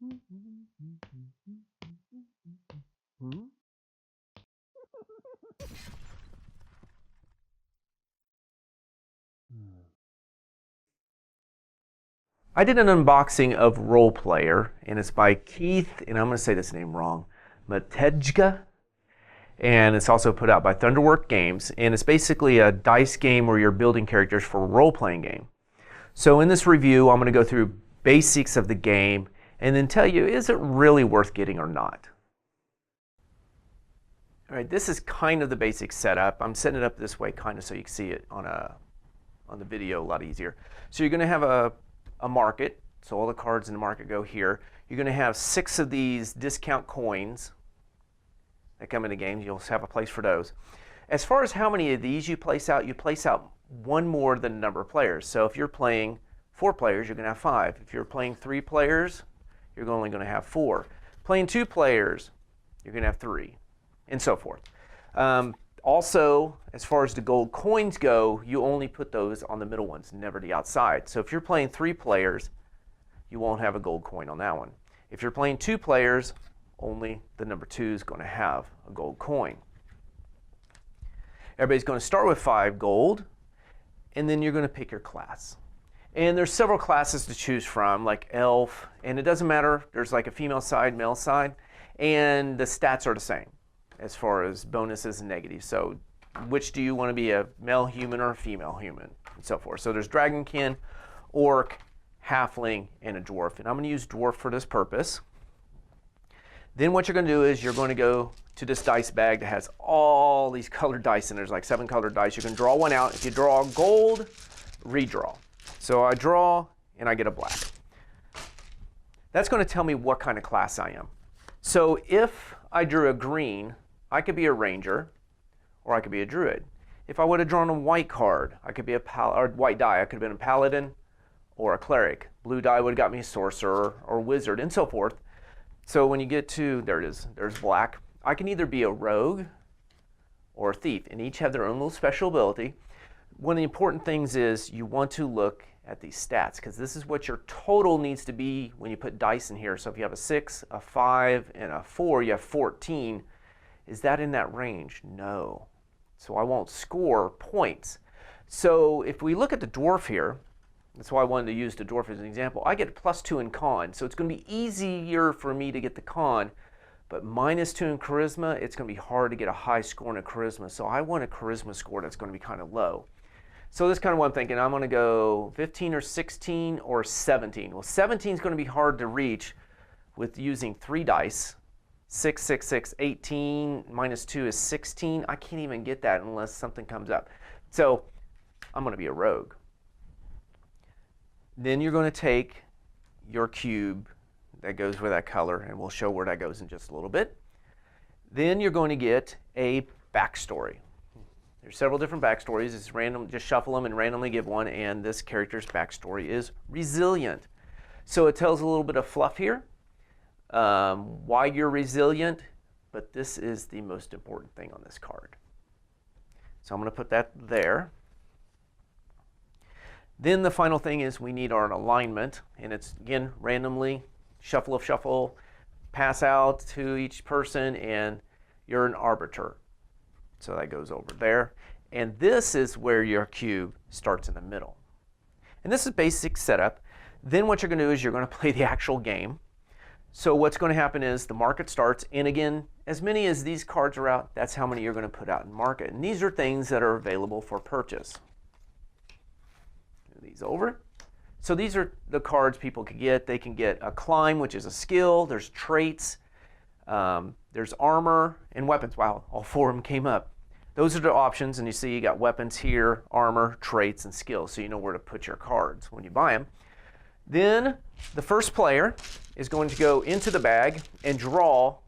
I did an unboxing of Role Player, and it's by Keith, and I'm going to say this name wrong, Matejka. And it's also put out by Thunderworks Games, and it's basically a dice game where you're building characters for a role-playing game. So in this review, I'm going to go through basics of the game and then tell you, is it really worth getting or not? All right, this is kind of the basic setup. I'm setting it up this way kind of so you can see it on the video a lot easier. So you're going to have a market, so all the cards in the market go here. You're going to have 6 of these discount coins that come in the game. You'll have a place for those. As far as how many of these you place out one more than the number of players. So if you're playing 4 players, you're going to have 5. If you're playing 3 players, you're only going to have 4. Playing 2 players, you're going to have 3, and so forth. Also, as far as the gold coins go, you only put those on the middle ones, never the outside. So if you're playing 3 players, you won't have a gold coin on that one. If you're playing 2 players, only the number 2 is going to have a gold coin. Everybody's going to start with 5 gold, and then you're going to pick your class. And there's several classes to choose from, like elf, and it doesn't matter. There's like a female side, male side, and the stats are the same as far as bonuses and negatives. So which do you want to be, a male human or a female human, and so forth. So there's dragonkin, orc, halfling, and a dwarf. And I'm going to use dwarf for this purpose. Then what you're going to do is you're going to go to this dice bag that has all these colored dice, and there's like 7 colored dice. You can draw one out. If you draw gold, redraw. So I draw, and I get a black. That's going to tell me what kind of class I am. So if I drew a green, I could be a ranger, or I could be a druid. If I would have drawn a white card, I could be a white die. I could have been a paladin or a cleric. Blue die would have got me a sorcerer or wizard, and so forth. So when you get to, there it is, there's black. I can either be a rogue or a thief, and each have their own little special ability. One of the important things is you want to look at these stats, because this is what your total needs to be when you put dice in here. So if you have a 6, a 5, and a 4, you have 14. Is that in that range? No. So I won't score points. So if we look at the dwarf here, that's why I wanted to use the dwarf as an example. I get +2 in con, so it's going to be easier for me to get the con, but -2 in charisma, it's going to be hard to get a high score in a charisma. So I want a charisma score that's going to be kind of low. So this is kind of what I'm thinking. I'm going to go 15 or 16 or 17. Well, 17 is going to be hard to reach with using 3 dice. 6, 6, 6, 18, -2 is 16. I can't even get that unless something comes up. So I'm going to be a rogue. Then you're going to take your cube that goes with that color, and we'll show where that goes in just a little bit. Then you're going to get a backstory. There's several different backstories. It's random, just shuffle them and randomly give one, and this character's backstory is resilient. So it tells a little bit of fluff here, why you're resilient, but this is the most important thing on this card. So I'm going to put that there. Then the final thing is we need our alignment, and it's, again, randomly, shuffle, pass out to each person, and you're an arbiter. So that goes over there. And this is where your cube starts in the middle. And this is basic setup. Then what you're going to do is you're going to play the actual game. So what's going to happen is the market starts, and again, as many as these cards are out, that's how many you're going to put out in market. And these are things that are available for purchase. Move these over. So these are the cards people can get. They can get a climb, which is a skill. There's traits. There's armor and weapons. Wow, all 4 of them came up. Those are the options, and you see you got weapons here, armor, traits, and skills, so you know where to put your cards when you buy them. Then the first player is going to go into the bag and draw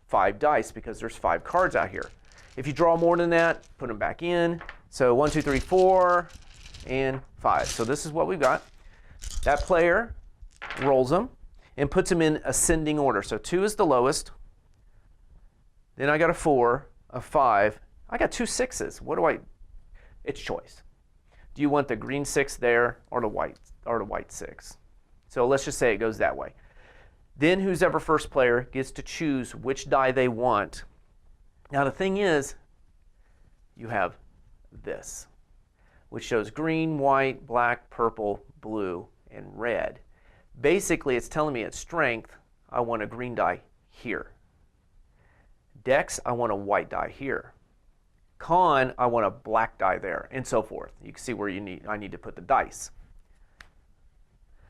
5 dice, because there's 5 cards out here. If you draw more than that, put them back in. So 1, 2, 3, 4, and 5. So this is what we've got. That player rolls them and puts them in ascending order. So 2 is the lowest. Then I got a 4, a 5. I got 2 6s. What do I? It's choice. Do you want the green 6 there or the white 6? So let's just say it goes that way. Then who's ever first player gets to choose which die they want. Now the thing is, you have this, which shows green, white, black, purple, blue, and red. Basically, it's telling me at strength, I want a green die here. Dex, I want a white die here. Con, I want a black die there, and so forth. You can see where I need to put the dice.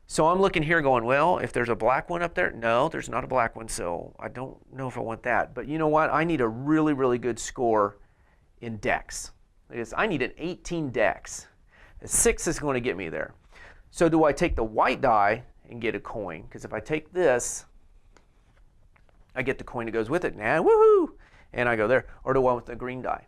So I'm looking here going, well, if there's a black one up there, no, there's not a black one, so I don't know if I want that. But you know what? I need a really, really good score in Dex. Because I need an 18 Dex. A 6 is going to get me there. So do I take the white die and get a coin? Because if I take this, I get the coin that goes with it. Nah, woohoo! And I go there. Or do I want the green die?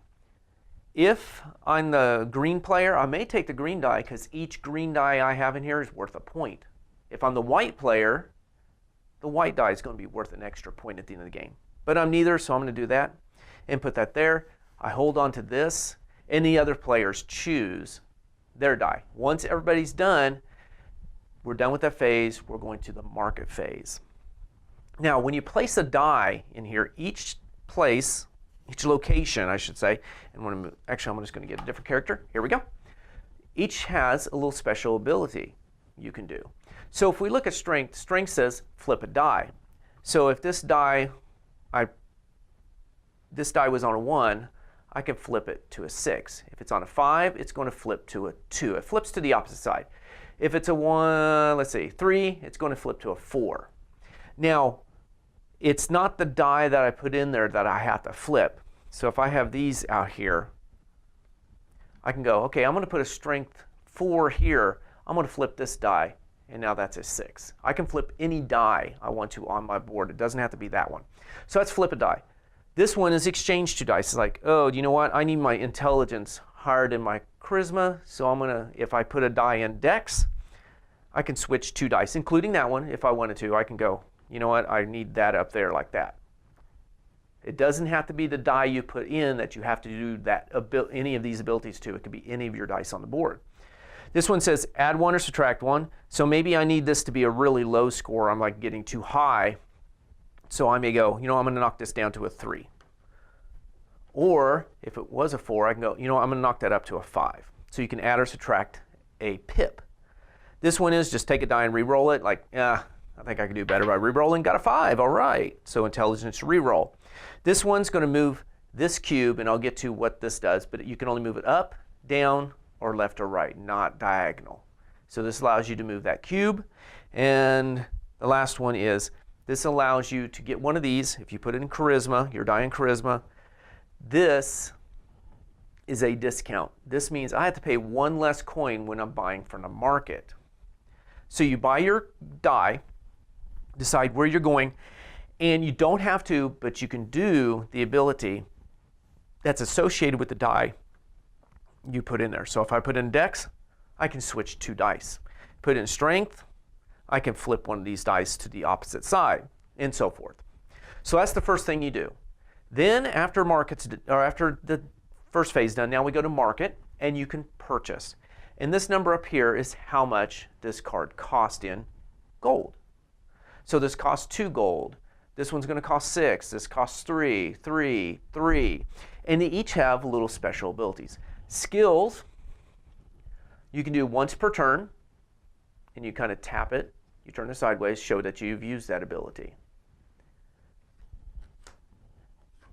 If I'm the green player, I may take the green die because each green die I have in here is worth a point. If I'm the white player, the white die is going to be worth an extra point at the end of the game. But I'm neither, so I'm going to do that and put that there. I hold on to this, and the other players choose their die. Once everybody's done, we're done with that phase. We're going to the market phase. Now, when you place a die in here, each place, each location, I should say, and actually I'm just going to get a different character. Here we go. Each has a little special ability you can do. So if we look at strength, strength says flip a die. So if this die was on a 1, I can flip it to a 6. If it's on a 5, it's going to flip to a 2. It flips to the opposite side. If it's a 1, let's see, 3, it's going to flip to a 4. Now, it's not the die that I put in there that I have to flip. So if I have these out here, I can go, okay, I'm going to put a strength 4 here. I'm going to flip this die, and now that's a 6. I can flip any die I want to on my board. It doesn't have to be that one. So let's flip a die. This one is exchange 2 dice. It's like, oh, you know what? I need my intelligence higher than my charisma, so I'm going to, if I put a die in Dex, I can switch 2 dice, including that one. If I wanted to, I can go, you know what? I need that up there like that. It doesn't have to be the die you put in that you have to do that any of these abilities to. It could be any of your dice on the board. This one says add 1 or subtract 1. So maybe I need this to be a really low score. I'm like getting too high. So I may go, you know, I'm going to knock this down to a 3. Or if it was a 4, I can go, you know, I'm going to knock that up to a 5. So you can add or subtract a pip. This one is just take a die and re-roll it. Like, I think I can do better by re-rolling. Got a 5. All right. So intelligence re-roll. This one's going to move this cube, and I'll get to what this does, but you can only move it up, down, or left or right, not diagonal. So this allows you to move that cube. And the last one is this allows you to get one of these. If you put it in charisma, your die in charisma, this is a discount. This means I have to pay 1 less coin when I'm buying from the market. So you buy your die, decide where you're going, and you don't have to, but you can do the ability that's associated with the die you put in there. So if I put in Dex, I can switch 2 dice. Put in Strength, I can flip one of these dice to the opposite side, and so forth. So that's the first thing you do. Then after the first phase done, now we go to market, and you can purchase. And this number up here is how much this card cost in gold. So this costs 2 gold. This one's going to cost 6. This costs 3, 3, 3. And they each have little special abilities. Skills, you can do once per turn, and you kind of tap it. You turn it sideways, show that you've used that ability.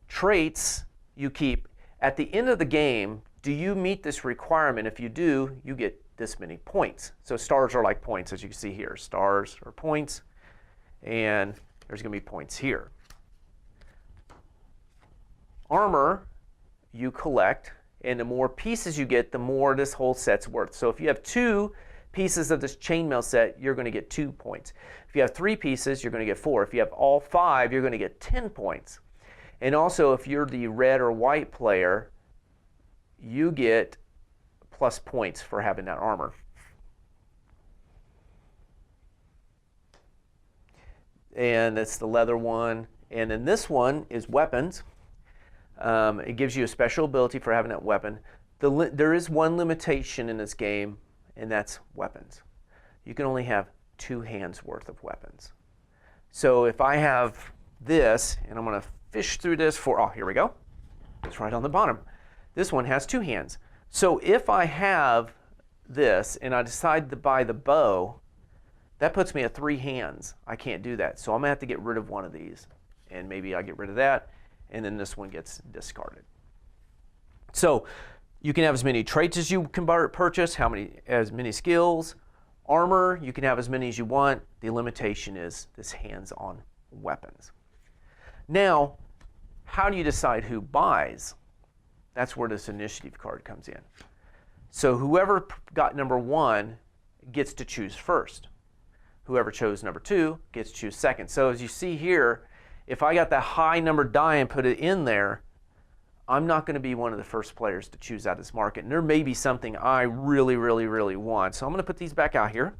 Traits, you keep. At the end of the game, do you meet this requirement? If you do, you get this many points. So stars are like points, as you can see here. Stars are points, and there's going to be points here. Armor, you collect, and the more pieces you get, the more this whole set's worth. So if you have 2 pieces of this chainmail set, you're going to get 2 points. If you have 3 pieces, you're going to get 4. If you have all 5, you're going to get 10 points. And also, if you're the red or white player, you get plus points for having that armor. And that's the leather one. And then this one is weapons. It gives you a special ability for having that weapon. There is one limitation in this game, and that's weapons. You can only have 2 hands worth of weapons. So if I have this, and I'm going to fish through this for, oh, here we go. It's right on the bottom. This one has 2 hands. So if I have this and I decide to buy the bow, that puts me at 3 hands. I can't do that. So I'm going to have to get rid of one of these. And maybe I get rid of that, and then this one gets discarded. So you can have as many traits as you can purchase, as many skills. Armor, you can have as many as you want. The limitation is this hands-on weapons. Now, how do you decide who buys? That's where this initiative card comes in. So whoever got number 1 gets to choose first. Whoever chose number 2 gets to choose second. So as you see here, if I got that high number die and put it in there, I'm not going to be one of the first players to choose out of this market. And there may be something I really, really, really want. So I'm going to put these back out here.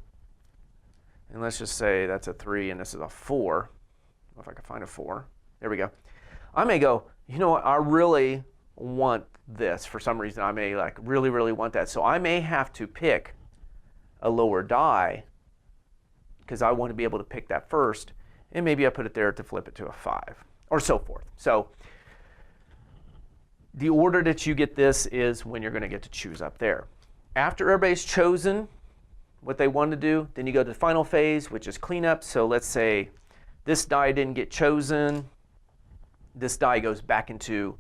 And let's just say that's a 3 and this is a 4. If I can find a 4. There we go. I may go, you know what, I really want this. For some reason, I may like really, really want that. So I may have to pick a lower die because I want to be able to pick that first. And maybe I put it there to flip it to a 5 or so forth. So the order that you get this is when you're going to get to choose up there. After everybody's chosen what they want to do, then you go to the final phase, which is cleanup. So let's say this die didn't get chosen. This die goes back into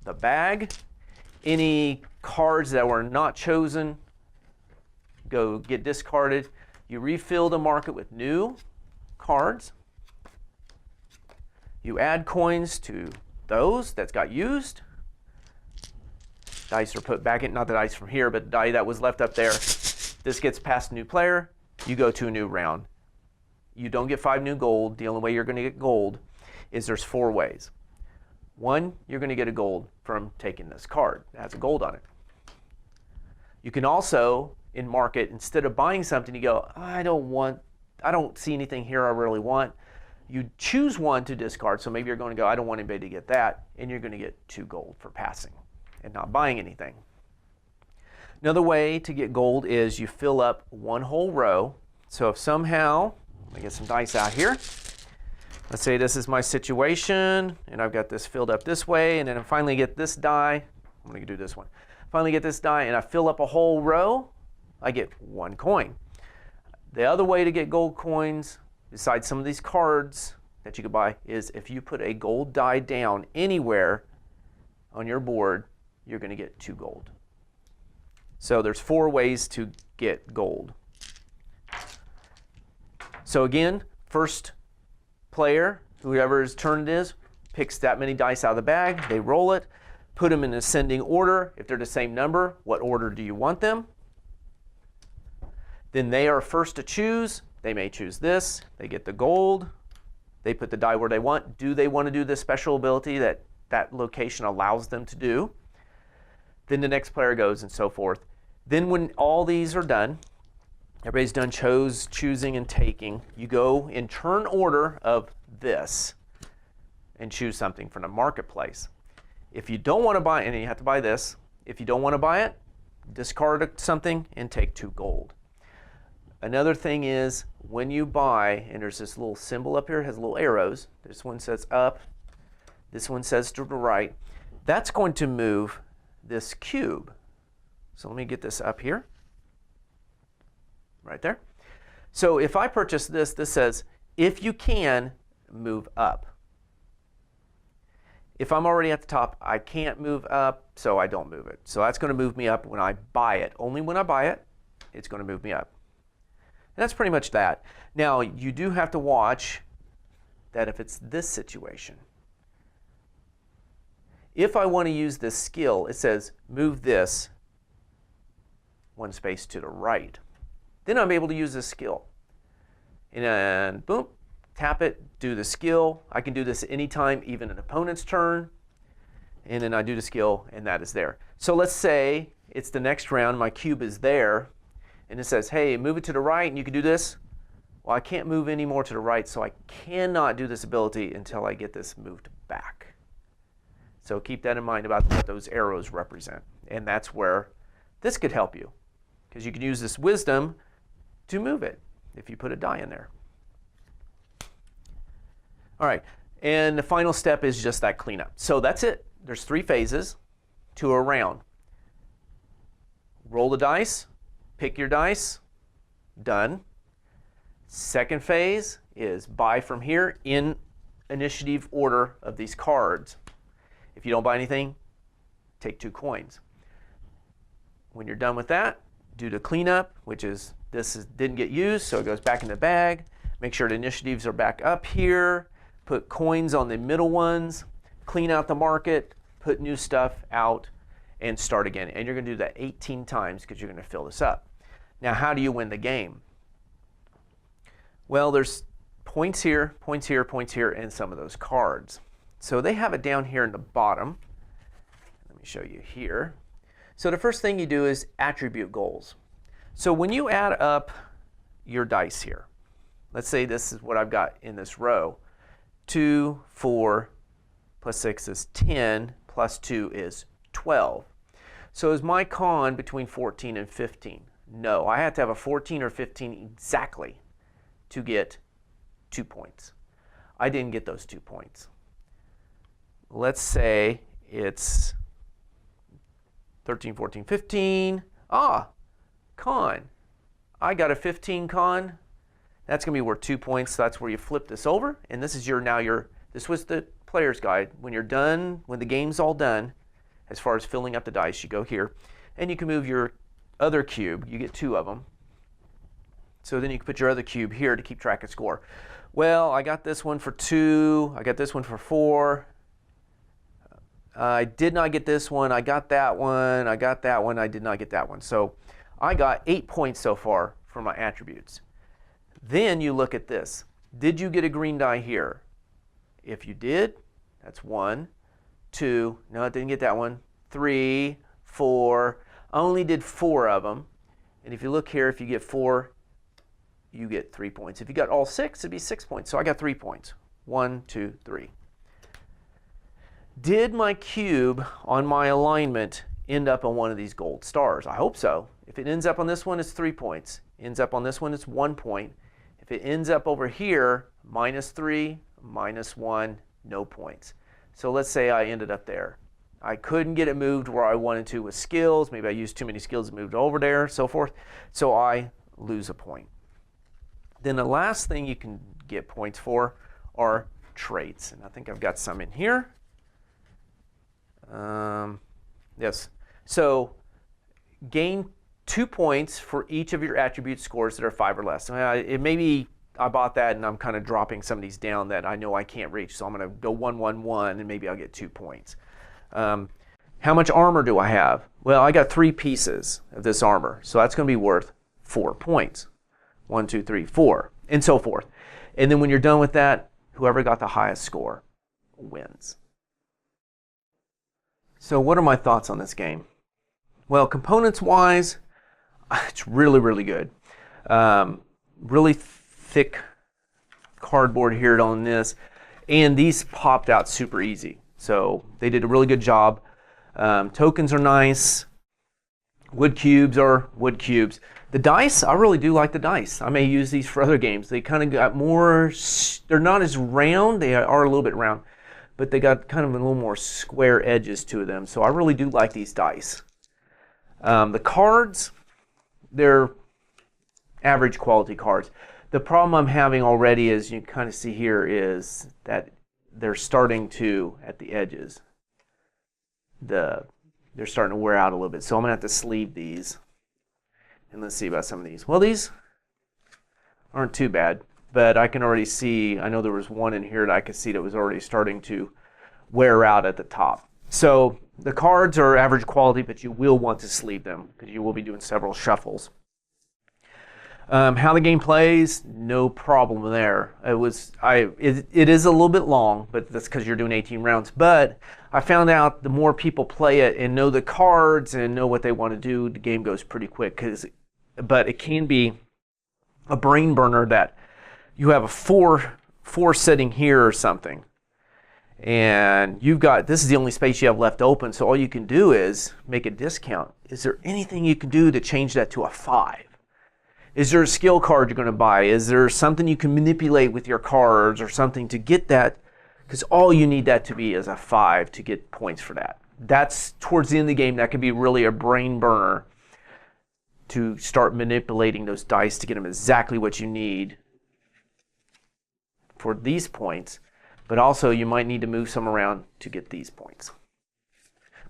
the bag. Any cards that were not chosen get discarded. You refill the market with new cards. You add coins to those that's got used. Dice are put back in, not the dice from here, but the die that was left up there. This gets past a new player. You go to a new round. You don't get 5 new gold. The only way you're going to get gold is there's 4 ways. 1, you're going to get a gold from taking this card. It has a gold on it. You can also, in market, instead of buying something, you go, I don't see anything here I really want. You choose one to discard, so maybe you're going to go, I don't want anybody to get that, and you're going to get 2 gold for passing and not buying anything. Another way to get gold is you fill up 1 whole row. So if somehow, let me get some dice out here. Let's say this is my situation, and I've got this filled up this way, and then I finally get this die. I'm going to do this one. Finally get this die, and I fill up a whole row, I get 1 coin. The other way to get gold coins, besides some of these cards that you could buy, is if you put a gold die down anywhere on your board, you're going to get 2 gold. So there's 4 ways to get gold. So again, first player, whoever's turn it is, picks that many dice out of the bag, they roll it, put them in ascending order. If they're the same number, what order do you want them? Then they are first to choose. They may choose this. They get the gold. They put the die where they want. Do they want to do this special ability that that location allows them to do? Then the next player goes and so forth. Then when all these are done, everybody's done choosing and taking, you go in turn order of this and choose something from the marketplace. If you don't want to buy it, and you have to buy this, if you don't want to buy it, discard something and take 2 gold. Another thing is when you buy, and there's this little symbol up here, it has little arrows. This one says up, this one says to the right. That's going to move this cube. So let me get this up here. Right there. So if I purchase this, this says, if you can, move up. If I'm already at the top, I can't move up, so I don't move it. So that's going to move me up when I buy it. Only when I buy it, it's going to move me up. And that's pretty much that. Now, you do have to watch that if it's this situation. If I want to use this skill, it says move this 1 space to the right. Then I'm able to use this skill. And then, boom, tap it, do the skill. I can do this anytime, even an opponent's turn. And then I do the skill, and that is there. So let's say it's the next round, my cube is there, and it says, hey, move it to the right, and you can do this. Well, I can't move any more to the right, so I cannot do this ability until I get this moved back. So keep that in mind about what those arrows represent. And that's where this could help you, because you can use this wisdom to move it if you put a die in there. All right, and the final step is just that cleanup. So that's it. There's 3 phases to a round. Roll the dice, pick your dice, done. Second phase is buy from here in initiative order of these cards. If you don't buy anything, take 2 coins. When you're done with that, do the cleanup, which is didn't get used, so it goes back in the bag. Make sure the initiatives are back up here. Put coins on the middle ones. Clean out the market. Put new stuff out and start again. And you're going to do that 18 times because you're going to fill this up. Now, how do you win the game? Well, there's points here, points here, points here, and some of those cards. So they have it down here in the bottom. Let me show you here. So the first thing you do is attribute goals. So when you add up your dice here, let's say this is what I've got in this row. 2, 4, plus 6 is 10, plus 2 is 12. So is my con between 14 and 15? No, I have to have a 14 or 15 exactly to get 2 points. I didn't get those 2 points. Let's say it's 13, 14, 15. Con. I got a 15 con. That's going to be worth 2 points. So that's where you flip this over. And this is this was the player's guide. When you're done, when the game's all done, as far as filling up the dice, you go here. And you can move your other cube. You get 2 of them. So then you can put your other cube here to keep track of score. Well, I got this one for 2. I got this one for 4. I did not get this one. I got that one. I got that one. I did not get that one. So I got 8 points so far for my attributes. Then you look at this. Did you get a green die here? If you did, that's 1, 2. No, I didn't get that one. 3, 4. I only did 4 of them. And if you look here, if you get 4, you get 3 points. If you got all 6, it'd be 6 points. So I got 3 points. 1, 2, 3. Did my cube on my alignment end up on one of these gold stars? I hope so. If it ends up on this one, it's 3 points. Ends up on this one, it's 1 point. If it ends up over here, -3, -1, no points. So let's say I ended up there. I couldn't get it moved where I wanted to with skills. Maybe I used too many skills and moved over there, so forth. So I lose a point. Then the last thing you can get points for are traits. And I think I've got some in here. Yes. So gain 2 points for each of your attribute scores that are 5 or less. It may be I bought that and I'm kind of dropping some of these down that I know I can't reach. So I'm going to go 1, 1, 1 and maybe I'll get 2 points. How much armor do I have? Well, I got 3 pieces of this armor. So that's going to be worth 4 points. 1, 2, 3, 4, and so forth. And then when you're done with that, whoever got the highest score wins. So what are my thoughts on this game? Well, components-wise, it's really, really good. Really thick cardboard here on this, and these popped out super easy. So they did a really good job. Tokens are nice. Wood cubes are wood cubes. The dice, I really do like the dice. I may use these for other games. They kind of got more, they're not as round. They are a little bit round, but they got kind of a little more square edges to them. So I really do like these dice. The cards, they're average quality cards. The problem I'm having already, as you kind of see here, is that they're starting to, at the edges, they're starting to wear out a little bit. So I'm going to have to sleeve these. And let's see about some of these. Well, these aren't too bad, but I can already see, I know there was one in here that I could see that was already starting to wear out at the top. So the cards are average quality, but you will want to sleeve them because you will be doing several shuffles. How the game plays, no problem there. It is a little bit long, but that's because you're doing 18 rounds. But I found out the more people play it and know the cards and know what they want to do, the game goes pretty quick. But it can be a brain burner that you have a four sitting here or something, and you've got, this is the only space you have left open. So all you can do is make a discount. Is there anything you can do to change that to a 5? Is there a skill card you're going to buy? Is there something you can manipulate with your cards or something to get that? Because all you need that to be is a 5 to get points for that. That's towards the end of the game. That could be really a brain burner to start manipulating those dice to get them exactly what you need for these points. But also you might need to move some around to get these points.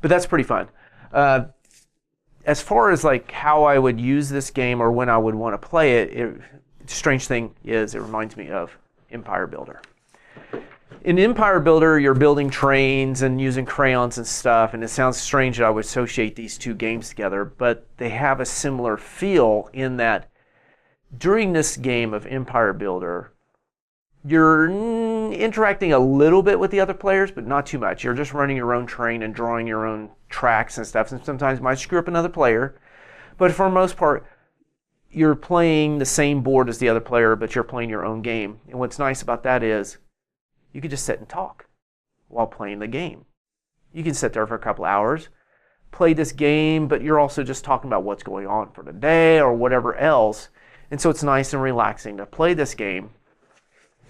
But that's pretty fun. As far as like how I would use this game or when I would want to play it, strange thing is it reminds me of Empire Builder. In Empire Builder, you're building trains and using crayons and stuff, and it sounds strange that I would associate these two games together, but they have a similar feel in that during this game of Empire Builder, you're interacting a little bit with the other players, but not too much. You're just running your own train and drawing your own tracks and stuff, and sometimes you might screw up another player, but for the most part, you're playing the same board as the other player, but you're playing your own game. And what's nice about that is you can just sit and talk while playing the game. You can sit there for a couple hours, play this game, but you're also just talking about what's going on for the day or whatever else. And so it's nice and relaxing to play this game.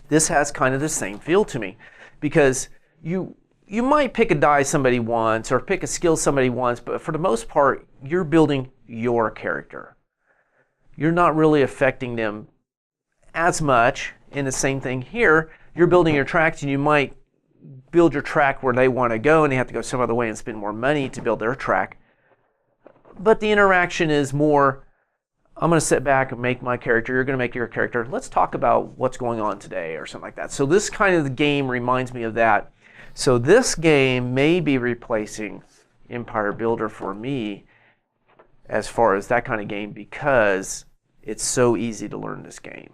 This has kind of the same feel to me because you might pick a die somebody wants or pick a skill somebody wants, but for the most part, you're building your character. You're not really affecting them as much. And the same thing here, you're building your tracks and you might build your track where they want to go and they have to go some other way and spend more money to build their track. But the interaction is more, I'm going to sit back and make my character, you're going to make your character, let's talk about what's going on today or something like that. So this kind of the game reminds me of that. So this game may be replacing Empire Builder for me as far as that kind of game because it's so easy to learn this game.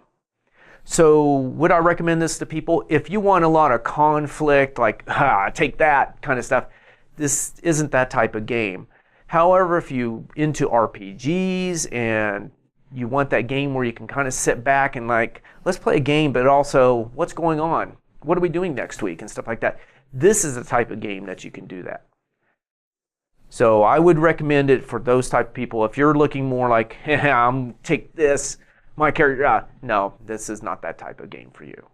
So would I recommend this to people? If you want a lot of conflict, like, take that kind of stuff, this isn't that type of game. However, if you into RPGs and you want that game where you can kind of sit back and like, let's play a game, but also what's going on? What are we doing next week and stuff like that? This is the type of game that you can do that. So I would recommend it for those type of people. If you're looking more like, I'm take this, my character, no, this is not that type of game for you.